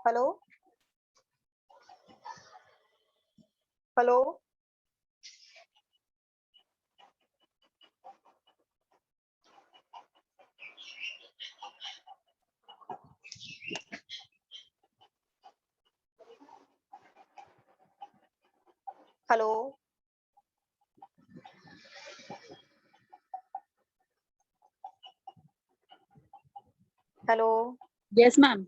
Hello. Hello. Hello. Hello. Yes ma'am.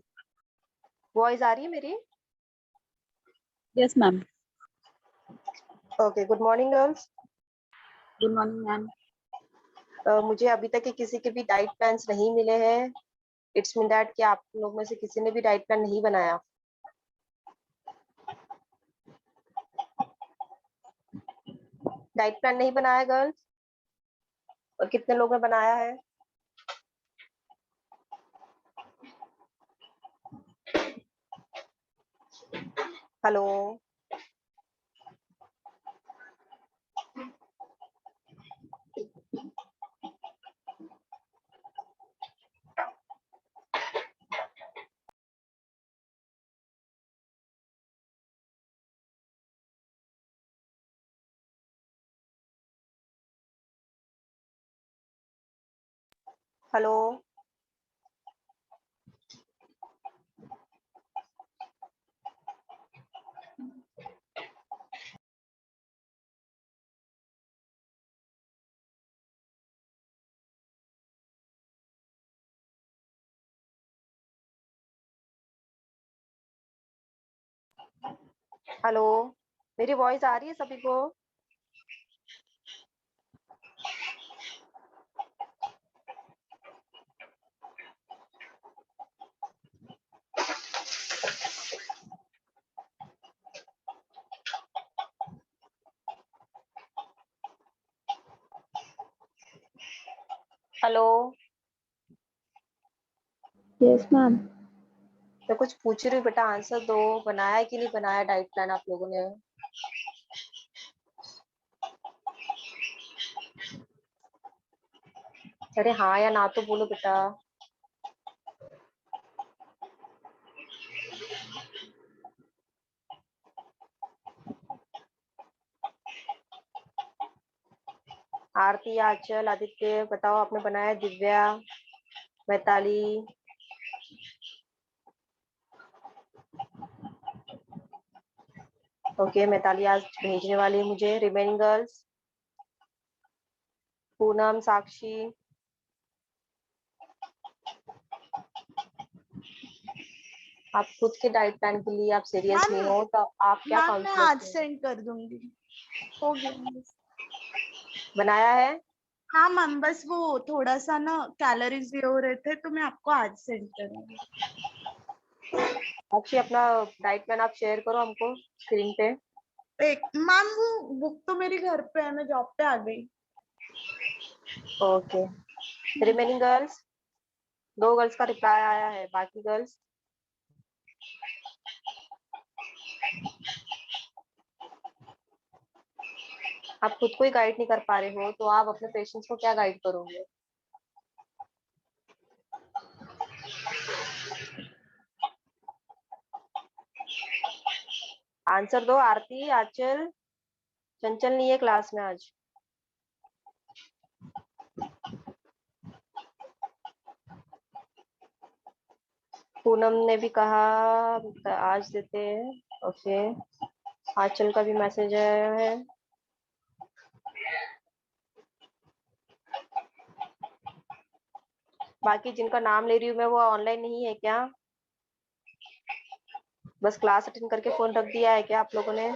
Voice आ रही है मेरी? Yes ma'am. Okay, good morning girls. Good morning ma'am. मुझे अभी तक के किसी के भी डाइट प्लान्स नहीं मिले हैं। इट्स मीन दैट कि आप लोग में से किसी ने भी डाइट प्लान नहीं बनाया। डाइट प्लान नहीं बनाया गर्ल्स? और कितने लोगों ने बनाया है? हेलो। हेलो। हेलो। मेरी वॉइस आ रही है सभी को? हेलो। Yes ma'am. मैं कुछ पूछ रही हूँ बेटा, आंसर दो। बनाया कि नहीं बनाया डाइट प्लान आप लोगों ने? अरे हाँ या ना तो बोलो बेटा। आरती, आंचल, आदित्य बताओ आपने बनाया? दिव्या, वैताली। ओके, मैताली आज भेजने वाली है मुझे। Remaining girls? पूनम, साक्षी। आप खुद के डाइट प्लान के लिए आप सीरियस नहीं हो तो आप क्या मैम मैं काउंसलर आज से सेंड कर दूंगी। हो गया। बनाया है? हाँ मैम, बस वो थोड़ा सा ना कैलोरीज ये हो रहे थे तो मैं आपको आज सेंड करूंगी। साक्षी, अपना डाइट प्लान आप शेयर करो हमको स्क्रीन पे। एक मैम, वो बुक तो मेरे घर पे है, मैं जॉब पे आ गई। ओके। Remaining girls? दो गर्ल्स का रिप्लाई आया है, बाकी गर्ल्स? आप खुद को ही गाइड नहीं कर पा रहे हो तो आप अपने पेशेंट्स को क्या गाइड करोगे? आंसर दो। आरती, आंचल, चंचल नहीं है क्लास में आज। पूनम ने भी कहा आज देते हैं। ओके, आंचल का भी मैसेज आया है। बाकी जिनका नाम ले रही हूँ मैं वो ऑनलाइन नहीं है क्या? बस क्लास अटेंड करके फोन रख दिया है क्या आप लोगों ने?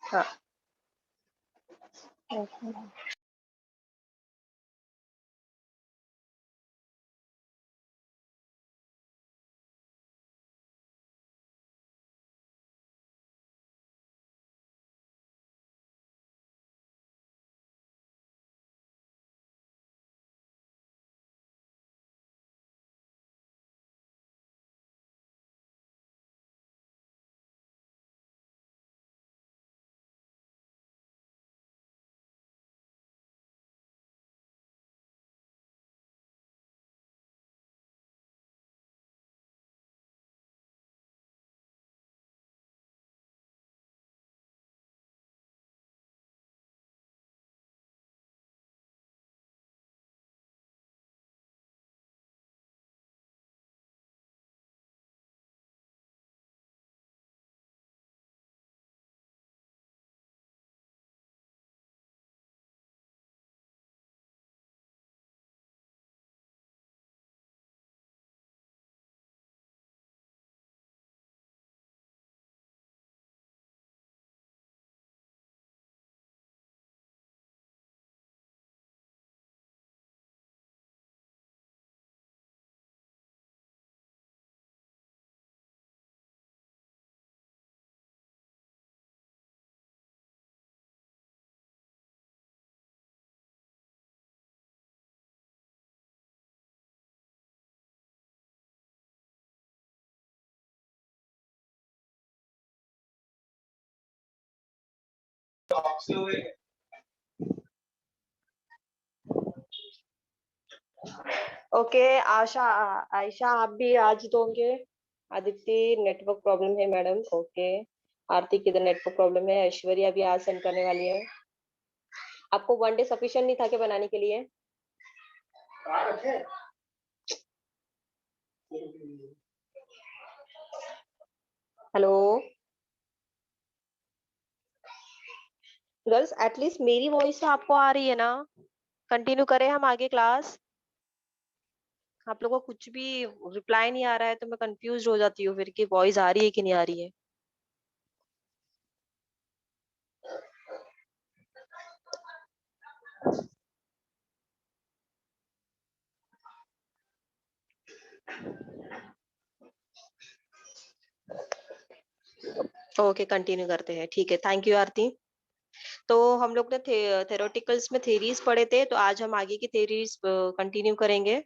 हाँ ओके। आशा, आयशा आप भी आज दोगे? आदित्य नेटवर्क प्रॉब्लम है मैडम। ओके। आरती की नेटवर्क प्रॉब्लम है। ऐश्वर्या भी आज सेंड करने वाली है। आपको वन डे सफिशिएंट नहीं था क्या बनाने के लिए? हेलो गर्ल्स, एटलीस्ट मेरी वॉइस तो आपको आ रही है ना? कंटिन्यू करें हम आगे क्लास? आप लोगों को कुछ भी रिप्लाई नहीं आ रहा है तो मैं कंफ्यूज हो जाती हूँ फिर कि वॉइस आ रही है कि नहीं आ रही है। ओके कंटिन्यू करते हैं, ठीक है। थैंक यू आरती। तो हम लोग ने थेरोटिकल्स में थेरीज पढ़े थे, तो आज हम आगे की थेरीज कंटिन्यू करेंगे।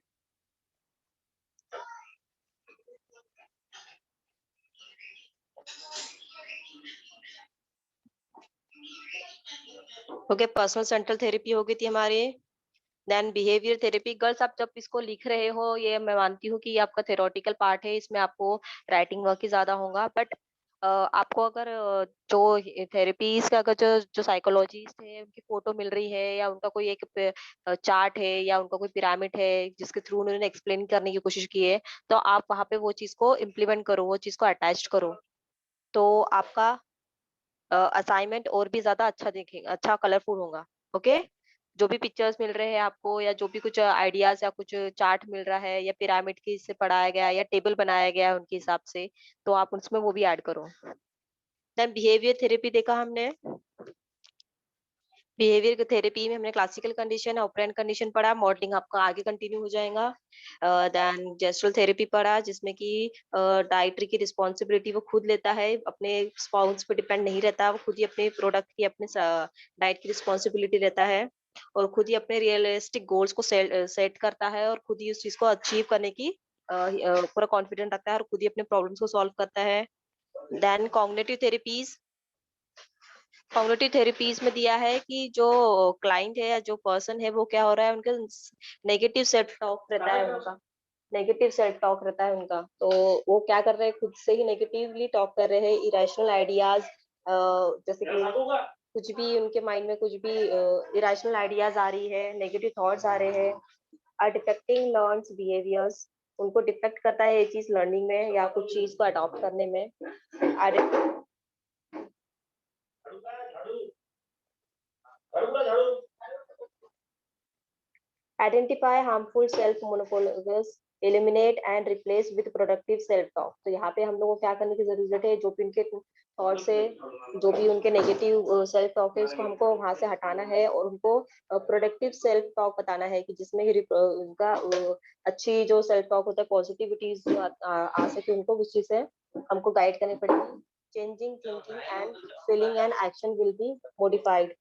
ओके, पर्सनल सेंट्रल थेरेपी हो गई थी हमारी। Then behaviour therapy. गर्ल्स आप जब इसको लिख रहे हो, ये मैं मानती हूँ कि ये आपका थेरोटिकल पार्ट है, इसमें आपको राइटिंग वर्क ही ज्यादा होगा, बट आपको अगर जो थेरेपीज का अगर जो जो साइकोलॉजिस्ट है उनकी फोटो मिल रही है, या उनका कोई एक चार्ट है, या उनका कोई पिरामिड है जिसके थ्रू उन्होंने एक्सप्लेन करने की कोशिश की है, तो आप वहां पे वो चीज को इम्प्लीमेंट करो, वो चीज को अटैच करो। तो आपका असाइनमेंट और भी ज्यादा अच्छा दिखेगा, अच्छा कलरफुल होगा। ओके। जो भी पिक्चर्स मिल रहे हैं आपको, या जो भी कुछ आइडियाज या कुछ चार्ट मिल रहा है, या पिरामिड की से पढ़ाया गया है, या टेबल बनाया गया है उनके हिसाब से, तो आप उसमें वो भी ऐड करो। देन बिहेवियर थेरेपी देखा हमने। बिहेवियर थेरेपी में हमने क्लासिकल कंडीशन, ऑपरेंट कंडीशन पढ़ा। मॉडलिंग आपका आगे कंटिन्यू हो जाएगा। देन जेस्टरल थेरेपी पढ़ा, जिसमें कि डाइटरी की रिस्पॉन्सिबिलिटी वो खुद लेता है, अपने स्पाउस पे डिपेंड नहीं रहता, वो खुद ही अपने प्रोडक्ट की, अपने डाइट की रिस्पॉन्सिबिलिटी लेता है, और खुद ही अपने रियलिस्टिक गोल्स को सेट करता है, और खुद ही उस चीज को अचीव करने की पूरा कॉन्फिडेंट रखता है, और खुद ही अपने प्रॉब्लम्स को सॉल्व करता है। Then cognitive therapies. Cognitive therapies में दिया है कि जो क्लाइंट है या जो पर्सन है, वो क्या हो रहा है, उनका नेगेटिव सेल्फ टॉक रहता है उनका। नेगेटिव सेल्फ टॉक रहता है उनका, तो वो क्या कर रहे हैं, खुद से ही नेगेटिवली टॉक कर रहे हैं, इरेशनल आइडियाज, जैसे कि कुछ भी उनके माइंड में कुछ भी इरेशनल आइडियाज आ रही है, नेगेटिव थॉट्स आ रहे हैं। Are defecting learns behaviours. उनको डिफेक्ट करता है ये चीज लर्निंग में या कुछ चीज को अडॉप्ट करने में। Identify harmful self monologues, eliminate and replace with productive self talk. तो यहाँ पे हम लोगों को क्या करने की जरूरत है, जो भी उनके और से जो भी उनके नेगेटिव सेल्फ टॉक है उसको हमको वहां से हटाना है और उनको प्रोडक्टिव सेल्फ टॉक बताना है कि जिसमें उनका अच्छी जो सेल्फ टॉक होता है पॉजिटिविटी आ सके उनको उस चीज से हमको गाइड करनी पड़ेगी। Changing thinking and feeling and action will be modified.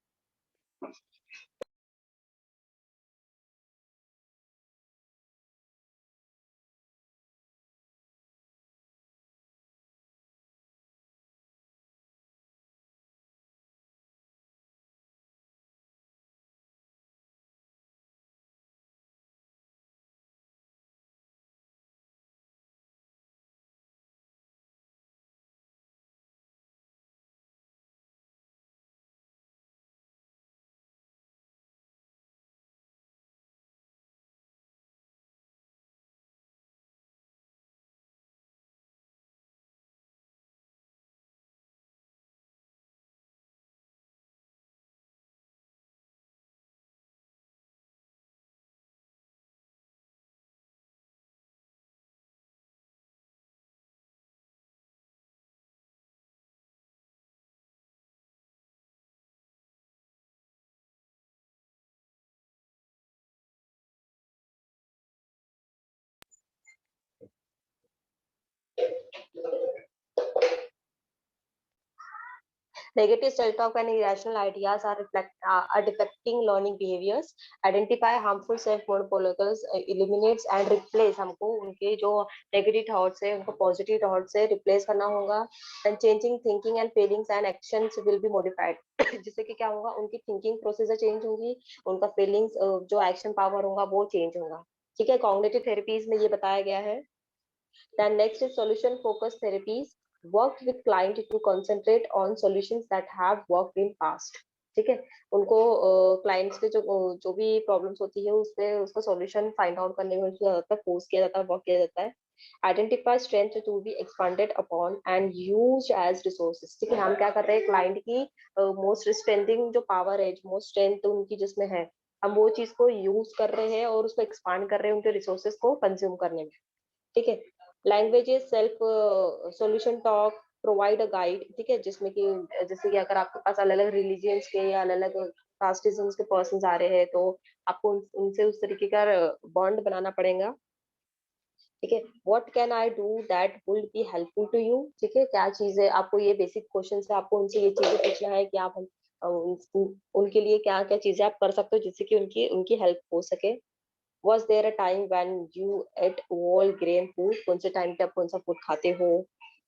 Negative self-talk and irrational ideas are defecting learning behaviors. Identify harmful self-monopolicals, eliminates and replace हमको उनके जो negative thoughts है उनको positive thoughts से replace करना होगा. And changing thinking and feelings and actions will be modified. जिससे कि क्या होगा उनकी thinking process change होगी, उनका feelings जो action power होगा वो change होगा. ठीक है, cognitive therapies में ये बताया गया है. Then next is solution focused therapies. Worked with client to concentrate on solutions that have worked in past. ठीक है, उनको क्लाइंट्स के जो भी प्रॉब्लम्स होती है उस पे उसका सॉल्यूशन फाइंड आउट करने में ज्यादातर फोर्स किया जाता है, वर्क किया जाता है. Identify strength to be expanded upon and used as resources. ठीक है, हम क्या कर रहे हैं क्लाइंट की मोस्ट स्ट्रेंथिंग जो पावर है, मोस्ट स्ट्रेंथ उनकी जिसमें है, हम वो चीज को यूज कर रहे हैं और उसको एक्सपांड कर रहे हैं उनके रिसोर्सेज को कंज्यूम करने में. ठीक है, languages self solution talk provide a guide. ठीक है, जिसमें कि जैसे कि अगर आपके पास अलग अलग रिलीजियंस के या अलग अलग कास्टिज्म्स के पर्सन आ रहे हैं तो आपको उनसे उस तरीके का बॉन्ड बनाना पड़ेगा. ठीक है, what can I do that would be helpful to you. ठीक है, क्या चीज है, आपको ये बेसिक क्वेश्चन है, आपको उनसे ये चीजें पूछना है कि आप उनके लिए क्या क्या चीजें आप कर सकते हो जिससे कि उनकी उनकी हेल्प हो सके. Was there a time when you ate whole grain food? कौन से टाइम पे आप कौन सा फूड खाते हो?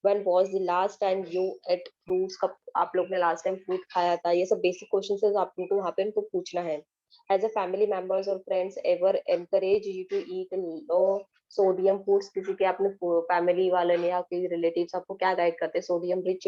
When was the last time you ate fruits? कब आप लोग ने लास्ट टाइम फ्रूट खाया था? ये सब बेसिक क्वेश्चन है, आप उनको वहाँ पे उनको पूछना है. As a family members or friends ever encourage you to eat low sodium foods, किसी के अपने फैमिली वाले ने या कोई रिलेटिव्स आपको क्या गाइड करते हैं सोडियम रिच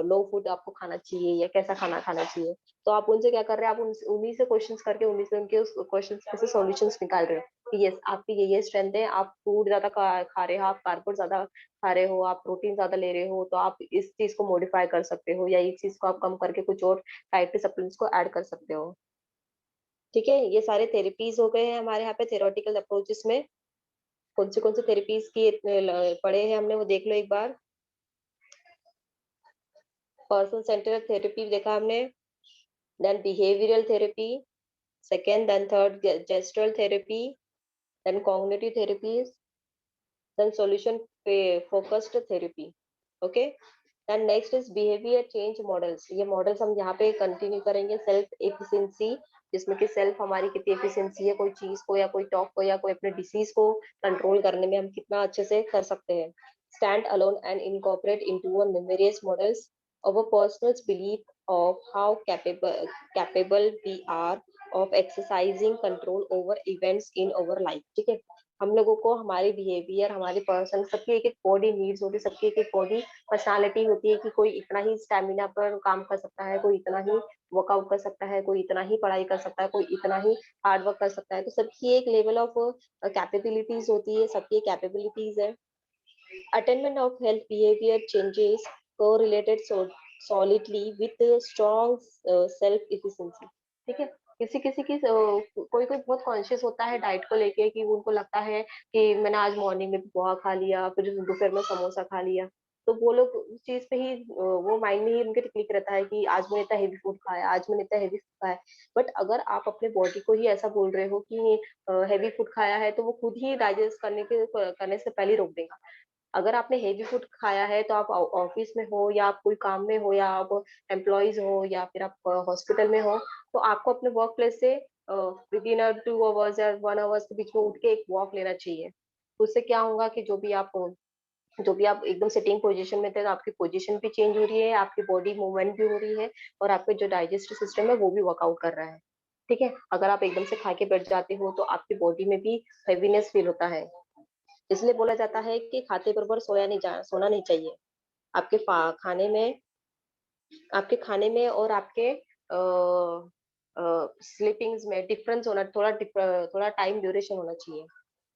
लो फूड आपको खाना चाहिए या कैसा खाना खाना चाहिए, तो आप उनसे क्या कर रहे हैं, आप उन्हीं से क्वेश्चंस करके उन्हीं से उनके उस क्वेश्चंस में से सॉल्यूशंस निकाल रहे हो कि यस आपकी ये स्ट्रेंथ है, आप फूड ज्यादा खा रहे हो, आप कार्बोहाइड्रेट ज्यादा खा रहे हो, आप प्रोटीन ज्यादा ले रहे हो, तो आप इस चीज को मॉडिफाई कर सकते हो या इस चीज को आप कम करके कुछ और डाइटरी सप्लीमेंट्स को ऐड कर सकते हो. ठीक है, ये सारे थेरेपीज हो गए हैं हमारे यहाँ पे थेरोटिकल अप्रोचेस में. कौन से थेरेपीज की पढ़े हैं हमने वो देख लो एक बार. पर्सन सेंटर्ड थेरेपी देखा हमने, then behavioural therapy second, then third gestural therapy, then cognitive therapies, then solution focused therapy. Okay, then next is behavior change models. ये मॉडल्स हम यहाँ पे कंटिन्यू करेंगे. सेल्फ एफिशिएंसी, जिसमें कि सेल्फ हमारी कितनी एफिशिएंसी है कोई चीज को या कोई टॉक को या कोई अपने डिसीज को कंट्रोल करने में हम कितना अच्छे से कर सकते हैं. Stand alone and incorporate into a numerous models our personal belief of how capable we are of exercising control over events in our life. ठीक है, हम लोगों को हमारे बिहेवियर, हमारे पर्सन, सबकी एक एक बॉडी नीड्स होती है, सबकी एक एक बॉडी पर्सनालिटी होती है कि कोई इतना ही स्टेमिना पर काम कर सकता है, कोई इतना ही वर्कआउट कर सकता है, कोई इतना ही पढ़ाई कर सकता है, कोई इतना ही हार्ड वर्क कर सकता है. तो सबकी एक लेवल ऑफ कैपेबिलिटीज होती है, सबकी कैपेबिलिटीज है. Attainment of health behavior changes correlated solidly with strong self-efficiency. ठीक है, किसी किसी की कोई कोई बहुत कॉन्शियस होता है डाइट को लेके कि उनको लगता है कि मैंने आज मॉर्निंग में पोहा खा लिया, फिर दोपहर में समोसा खा लिया. तो वो लोग उस चीज़ पे ही वो माइंड में ही उनके क्लिक रहता है कि आज मैंने इतना हेवी फूड खाया, आज मैंने इतना हेवी फूड खाया। बट अगर आप अपने बॉडी को ही ऐसा बोल रहे हो कि हेवी फूड खाया है, तो वो खुद ही डाइजेस्ट करने से पहले ही रोक देगा। अगर आपने हेवी फूड खाया है तो आप ऑफिस में हो या आप कोई काम में हो या आप एम्प्लॉइज हो या फिर आप हॉस्पिटल में हो, तो आपको अपने वर्क प्लेस से विद इन 2 आवर्स या 1 आवर्स के बीच में उठ के एक वॉक लेना चाहिए। तो उससे क्या होगा कि जो भी आप एकदम सिटिंग पोजीशन में थे, तो आपकी पोजीशन भी चेंज हो रही है, आपकी बॉडी मूवमेंट भी हो रही है और आपके जो डाइजेस्टिव सिस्टम है वो भी वर्कआउट कर रहा है। ठीक है? अगर आप एकदम से खा के बैठ जाते हो तो आपकी बॉडी में भी हेवीनेस फील होता है। इसलिए बोला जाता है कि खाते बरोबर सोना नहीं चाहिए। आपके खाने में और आपके स्लीपिंग्स में डिफरेंस होना थोड़ा टाइम ड्यूरेशन होना चाहिए।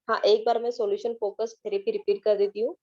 हाँ, एक बार मैं सॉल्यूशन फोकस थेरेपी रिपीट कर देती हूँ।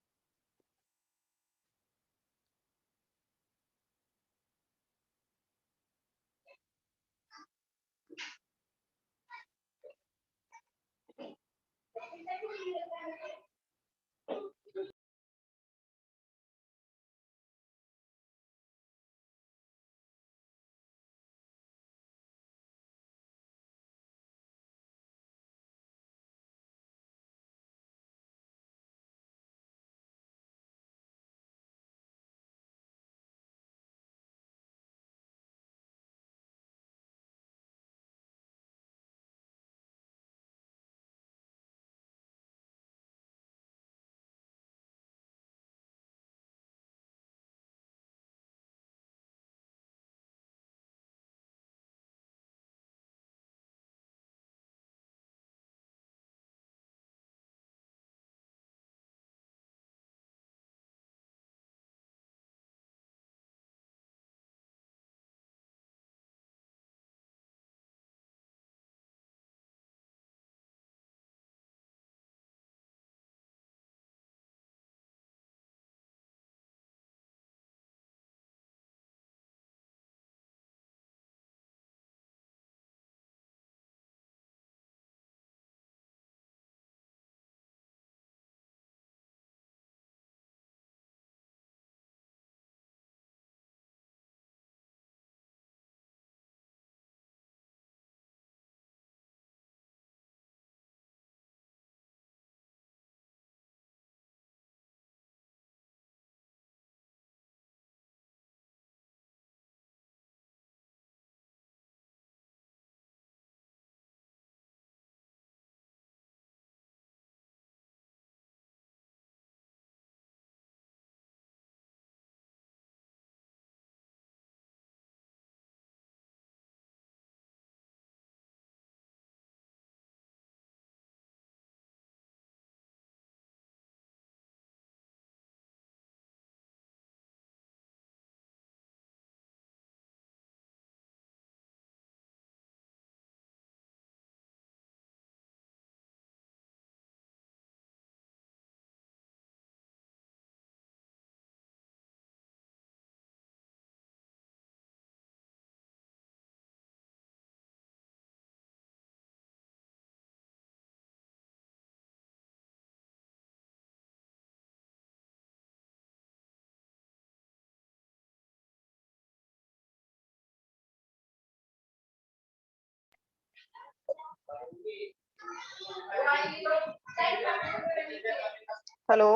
Hello?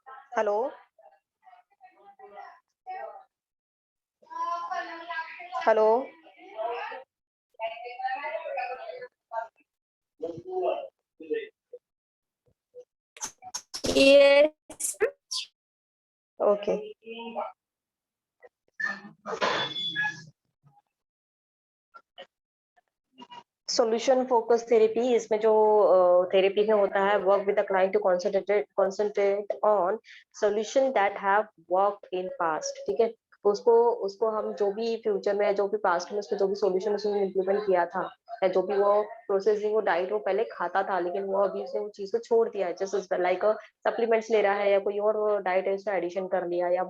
Hello, hello. Yes. Okay. Solution focus therapy, इसमें जो थेरेपी में होता है, work with the client to concentrate on solution that have worked in past, ठीक है। उसको उसको हम जो भी फ्यूचर में, जो भी पास्ट में उसको जो भी सॉल्यूशन उसने इम्प्लीमेंट किया था, या जो भी वो प्रोसेसिंग, वो डाइट वो पहले खाता था, लेकिन वो अभी उसने वो चीज को छोड़ दिया है, जैसे लाइक सप्लीमेंट्स ले रहा है, या कोई और डाइट है उसने एडिशन कर लिया, या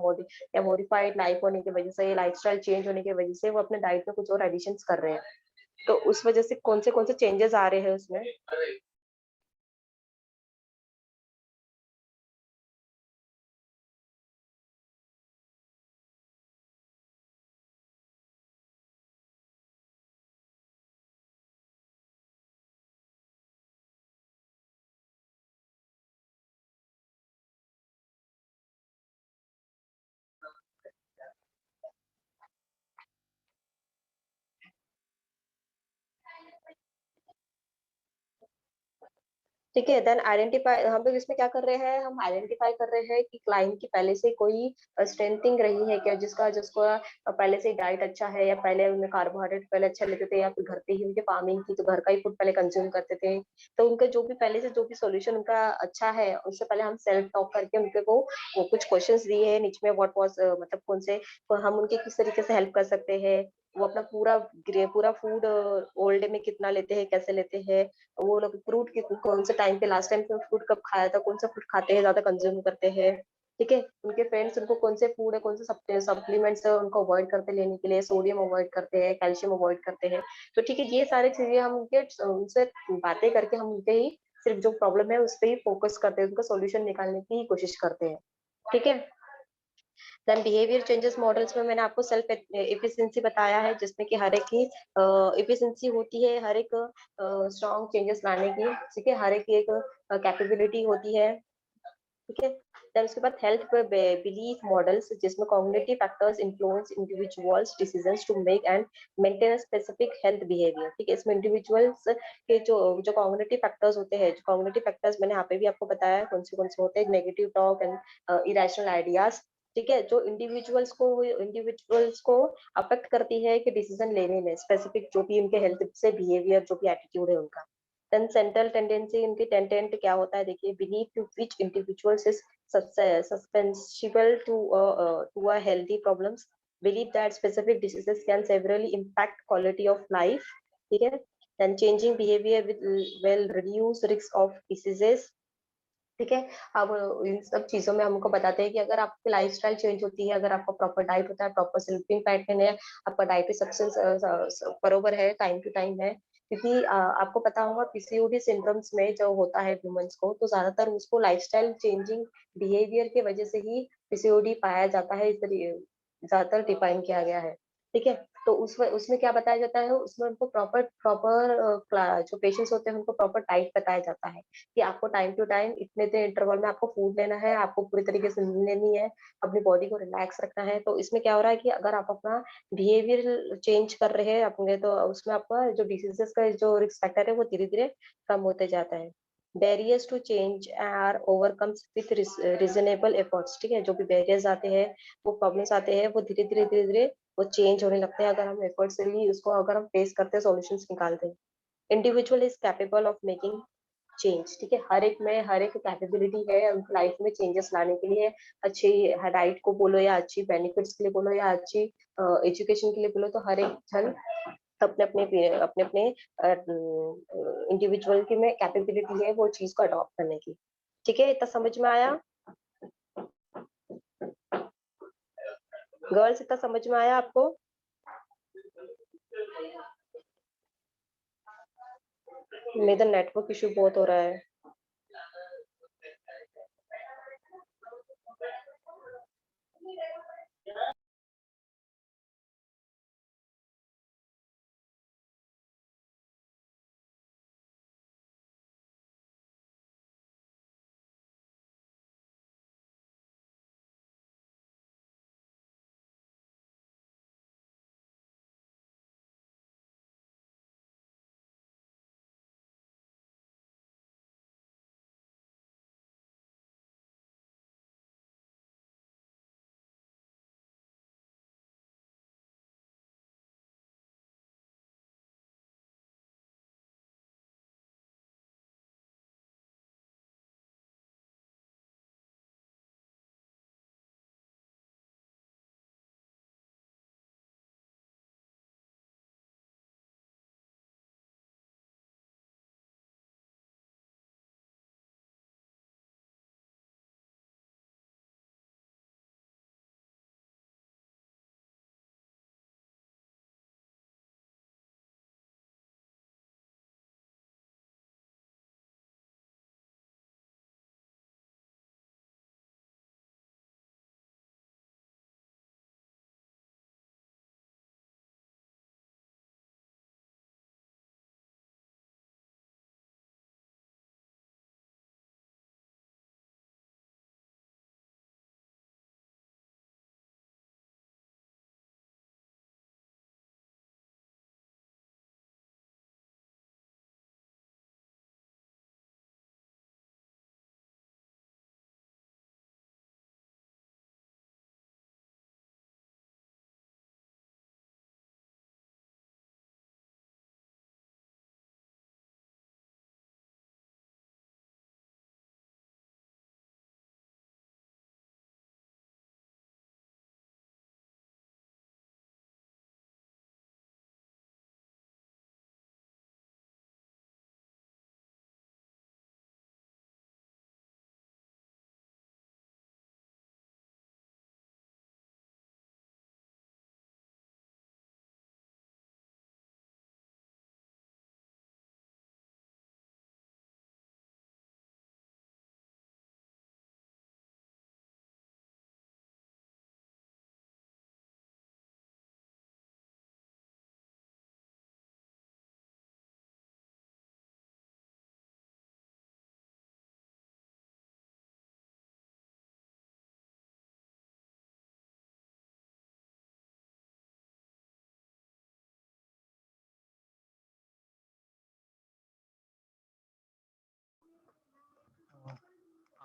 मॉडिफाइड लाइफ होने की वजह से, लाइफस्टाइल चेंज होने की वजह से वो अपने डाइट में कुछ और एडिशंस कर रहे हैं। तो उस वजह से कौन से चेंजेस आ रहे हैं उसमें? ठीक है, देन आइडेंटिफाई, हम लोग इसमें क्या कर रहे हैं, हम आइडेंटिफाई कर रहे हैं कि क्लाइंट की पहले से कोई स्ट्रेंथिंग रही है क्या, जिसका जिसको पहले से डाइट अच्छा है, या पहले उन्हें कार्बोहाइड्रेट पहले अच्छा लेते थे, या फिर घर पे ही उनके फार्मिंग थी तो घर का ही फूड पहले कंज्यूम करते थे। तो उनका जो भी पहले से जो भी सॉल्यूशन उनका अच्छा है, उससे पहले हम सेल्फ टॉक करके उनके को वो कुछ क्वेश्चंस दिए हैं नीचे में, व्हाट वाज मतलब कौन से, हम उनके किस तरीके से हेल्प कर सकते हैं। वो अपना पूरा फूड ओल्ड डे में कितना लेते हैं, कैसे लेते हैं, वो लोग फ्रूट की कौन से टाइम पे, लास्ट टाइम पे फ्रूट कब खाया था, कौन सा फ्रूट खाते हैं, ज्यादा कंज्यूम करते हैं। ठीक है, उनके फ्रेंड्स उनको कौन से फूड है, कौन से सप्लीमेंट्स है उनको अवॉइड करते लेने के लिए, सोडियम अवॉइड करते हैं, कैल्शियम अवॉइड करते हैं। तो ठीक है, ये सारी चीजें हम उनके उनसे बातें करके हम उनके ही सिर्फ जो प्रॉब्लम है उस पर ही फोकस करते हैं, उनका सोल्यूशन निकालने की ही कोशिश करते हैं। ठीक है। देन बिहेवियर चेंजेस मॉडल्स में मैंने आपको सेल्फ एफिशिएंसी बताया है, जिसमें कि हर एक की एफिशिएंसी होती है, हर एक स्ट्रॉन्ग चेंजेस लाने की। ठीक है, हर एक की एक कैपेबिलिटी होती है। ठीक है। देन उसके बाद हेल्थ बिलीफ मॉडल्स, जिसमें cognitive factors influence individuals decisions to make and maintain a specific health behaviour. ठीक है, इसमें इंडिविजुअल्स के जो जो कॉग्निटिव फैक्टर्स होते हैं, जो कॉग्निटिव फैक्टर्स मैंने यहाँ पे भी आपको बताया है कौन से होते हैं, negative talk and irrational ideas. ठीक है, जो इंडिविजुअल्स को अफेक्ट करती है कि डिसीजन लेने में, स्पेसिफिक जो भी उनके हेल्थ से बिहेवियर, जो भी एटीट्यूड है उनका। देन सेंट्रल टेंडेंसी, इनकी टेंडेंट क्या होता है, देखिए, believe to which individuals is susceptible to a healthy problems, believe that specific diseases can severely impact quality of life. ठीक है, then changing behavior will reduce risk of diseases। ठीक है। अब इन सब चीजों में हमको बताते हैं कि अगर आपकी लाइफस्टाइल चेंज होती है, अगर आपका प्रॉपर डाइट होता है, प्रॉपर स्लीपिंग पैटर्न है, आपका डाइटरी सब्सटेंस बरोबर है, टाइम टू टाइम है, क्योंकि आपको पता होगा पीसीओडी सिंड्रोम्स में जो होता है वुमेन्स को, तो ज्यादातर उसको लाइफस्टाइल चेंजिंग बिहेवियर की वजह से ही पीसीओडी पाया जाता है, इस ज्यादातर डिफाइन किया गया है। ठीक है। तो उसमें क्या बताया जाता है, उसमें उनको प्रॉपर प्रॉपर जो पेशेंट्स होते हैं उनको प्रॉपर डाइट बताया जाता है, कि आपको टाइम टू टाइम इतने देर इंटरवल में आपको फूड लेना है, आपको पूरी तरीके से नींद लेनी है, अपनी बॉडी को रिलैक्स रखना है। तो इसमें क्या हो रहा है कि अगर आप अपना बिहेवियर चेंज कर रहे हैं अपने, तो उसमें आपका जो डिसीजेस का जो रिस्क फैक्टर है वो धीरे धीरे कम होते जाता है। Barriers to change are overcomes with reasonable efforts. ठीक है, जो भी बैरियर्स आते हैं, वो प्रॉब्लम्स आते हैं, वो धीरे धीरे वो चेंज होने लगते हैं, अगर हम एफर्ट्सली उसको अगर हम फेस करते हैं, सॉल्यूशंस निकालते हैं। Individual is capable of making change. ठीक है, हर एक कैपेबिलिटी है उनकी लाइफ में चेंजेस लाने के लिए। अच्छी डाइट को बोलो, या अच्छी बेनिफिट्स के लिए बोलो, या अच्छी एजुकेशन के लिए बोलो, तो हर एक जन अपने अपने इंडिविजुअल की में कैपेबिलिटी है वो चीज को अडॉप्ट करने की। ठीक है, इतना समझ में आया गर्ल्स? इतना समझ में आया आपको? मेरा नेटवर्क इशू बहुत हो रहा है।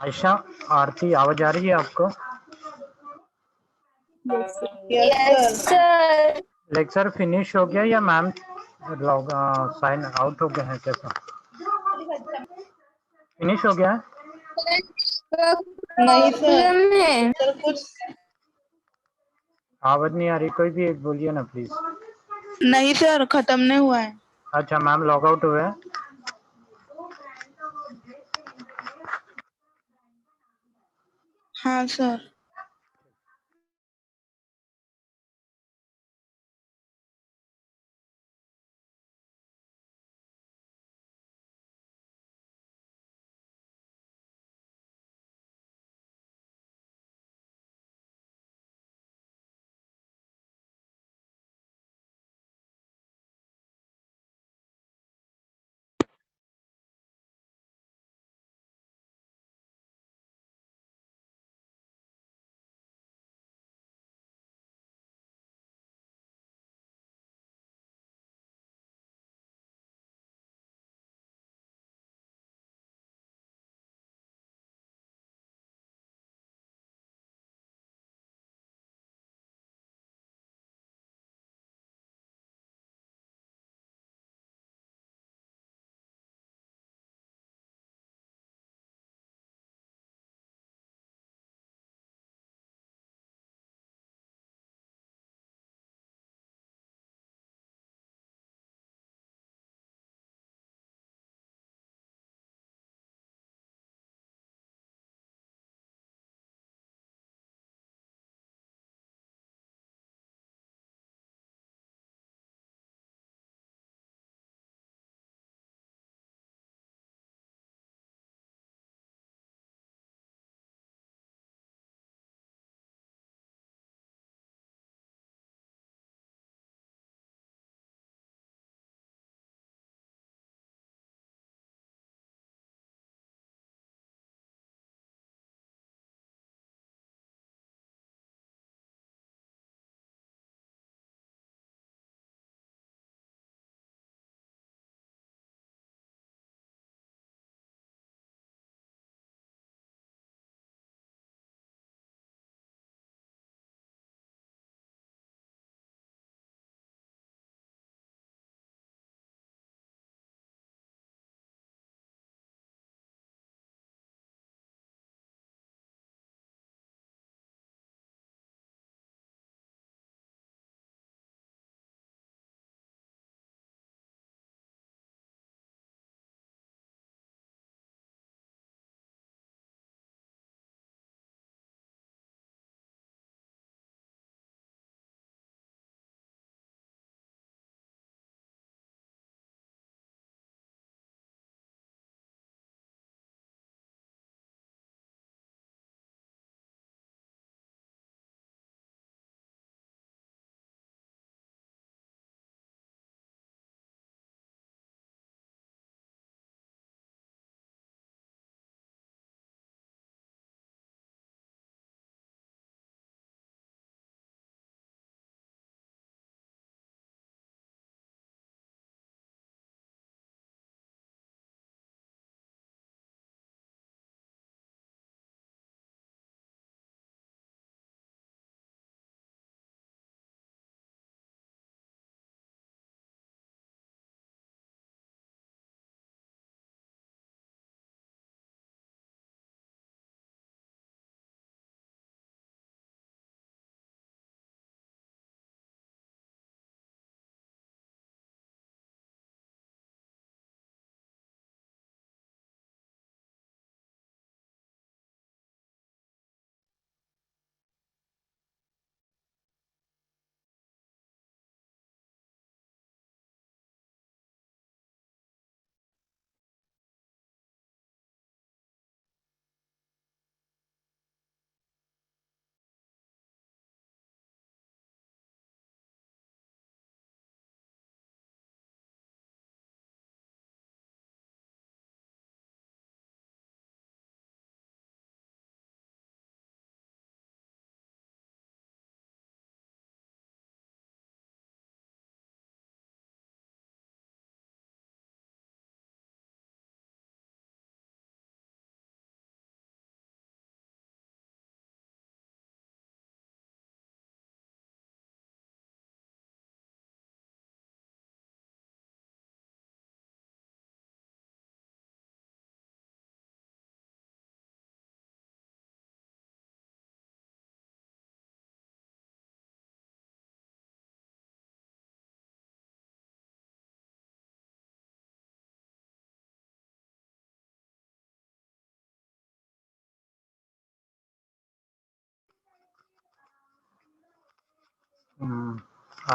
आयशा, आरती, आवाज आ रही है आपको? Yes sir. लेक्चर फिनिश हो गया या मैम लॉग साइन आउट हो गए हैं, कैसा? फिनिश हो गया है? नहीं सर। सर कुछ आवाज नहीं आ रही, कोई भी एक बोलिए ना प्लीज। नहीं सर, खत्म नहीं हुआ है। अच्छा, मैम लॉग आउट हुए हैं? हाँ सर।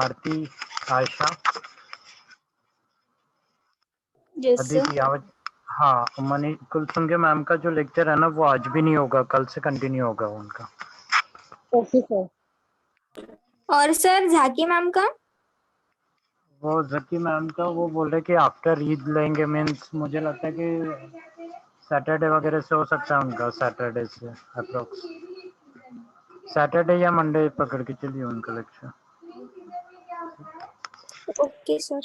आरती, आयशा, यस सर अदिति आवाज। हाँ, मनी कुलसुम के मैम का जो लेक्चर है ना वो आज भी नहीं होगा, कल से कंटिन्यू होगा उनका। Okay sir. और सर झाकी मैम का वो जकी मैम का वो बोल रहे कि आफ्टर ईद लेंगे, मीन्स मुझे लगता है कि सैटरडे वगैरह से हो सकता है उनका, सैटरडे से अप्रोक्स, सैटरडे या मंडे पकड़ के चलिए उनका लेक्चर। Okay sir